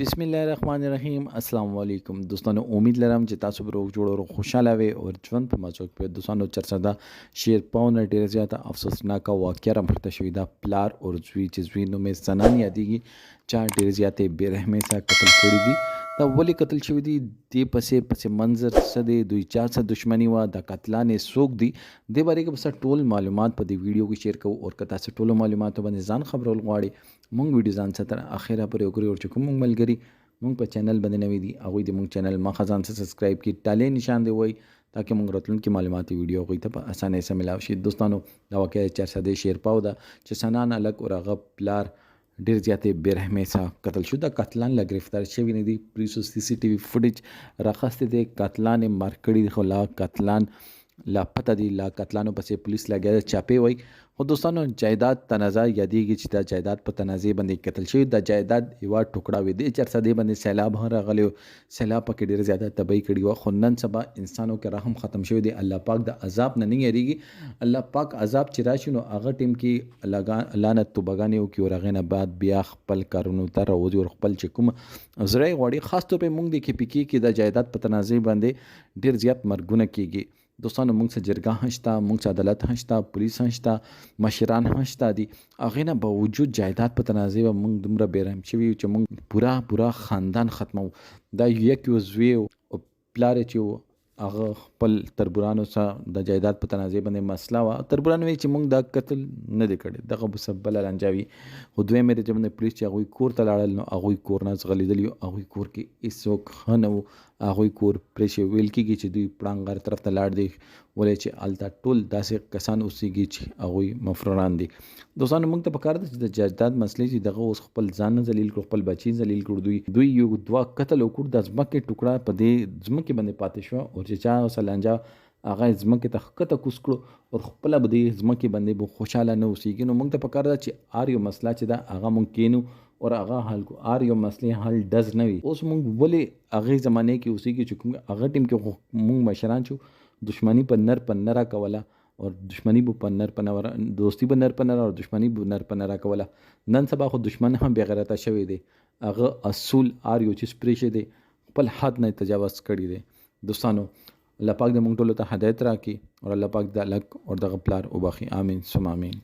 बिस्मिल्लाहिर्रहमानिर्रहीम अस्सलाम वालेकुम दोस्तों उम्मीद लरम چې تاسو به روغ جوړ او خوشاله وي او ژوند په مچوک په دوستانو چرڅدا شیر پاونه ډیر زیاته افسوسناک واقعه را مرته شوې ده پلار او زوی چې زوی نو مې زنان یادېږي چا ډیر زیاتې بیرحمۍ سره قتل کړي دي دا ولې قتل شوي دي دې پسې منظر څه دی دوی چا سره دښمني وه د قتلانې څوک دي دې بارے کې بس ټول معلومات په دې ویډیو کې شیر کوو او که تاسو ټولو معلوماتو باندې ځان خبرول غواړئ مونږ ویډیو ځان سره تر اخره پورې وګورئ او چې کوم مونږ ملګري مونږ په چینل باندې نوي دي هغوی د مونږ چینل ما ځان سره سبسکرایب کړي ټالې نشان دی وای تاکہ مونږ راتلونکي معلوماتي ویډیو هغوی ته په اسانۍ سره ملاو شي دوستانو دا واقعه چرسده شیرپاو ده چې سنان الګ او هغه پلار ډیر زیاتې بیرحمۍ سره قتل شو د قاتلان لا گرفتار شوي نه دي پولیسو CCTV فوټیج راخسته دي قاتلان یې مار کړي خو لا قاتلان لا پته دي لا قتلانو پسې پولیس لګیا چاپې وای خو دوستانو جایداد تنازع یادېږي چې دا جایداد په تنازع باندې قتل شوی د جایداد یوه ټوکړه وي د چرڅدې باندې سیلاب هم راغلی و سیلاب پکې ډېر زیاته تباهي کړې وه خو نن سبا انسانو کې رحم ختم شوی دی الله پاک د عذاب نه یریږي الله پاک عذاب چې راشي نو هغه ټیم کې الله نه توبهګانې وکړي او هغې نه بعد بیا خپل کارونو ته راوځي او خپل چې کوم زړه یې غواړي خاص طور په موږ د KPK کې د جایداد په تنازع باندې ډېر زیات مرګونه کېږي دوستانو موږ سره جرګه هم شته موږ سره عدالت هم شته پولیس هم شته مشران هم شته دي هغې نه باوجود جایداد په تنازع به موږ دومره بېرحم شوي یو چې موږ پوره خاندان ختمو دا یک یو زوی او پلار یې چې و هغه خپل تربورانو سره د جایداد په تنازع باندې مسله وه تربوران وایي چې موږ دا قتل نه دی کړی دغه به څه بله رانجه وي خو دویم یې چې باندې پولیس چې هغوی کور ته لاړل نو هغوی کور نه ځغلېدلي وو هغوی کور کې هېڅوک ښه نه و هغوی کور پرېښې ویل کېږي چې دوی پړانګ غر طرف ته لاړ دی ولې چې هلته ټول داسې کسان اوسېږي چې هغوی مفروران دي دوستانو موږ ته پکار ده چې د جایداد مسلې چې دغه اوس خپل ځان نه ذلیل کړو خپل بچي ذلیل کړو دوی یو دوه قتل وکړو د ځمکې ټوکړه په دې ځمکې باندې پاتې شوه او چې چا اوسه لانجه هغه ځمکې ته ښکته کوز کړو او خپله به دې ځمکې باندې به خوشحاله نه اوسېږي نو موږ ته پکار ده چې هر یو مسله چې ده هغه موږ کینو اور هغه حل کو هر یو مسلې حل ډز نه وي اوس موږ ولې هغې زمانې کې اوسېږي چې کوم هغه ټیم کې موږ مشران شو دښمني په نر په نره کوله اور دښمني به په نر په نره دوستي به نر په نره او دښمني به نر په نره کوله نن سبا خو دښمن هم بې غیرته شوی دی هغه اصول هر یو چیز پرېښی دی خپل حد نه تجاوز کړی دی دوستانو الله پاک د موږ ټولو ته هدایت راکړي او الله پاک د الګ او دغه پلار وبخي آمین ثم آمین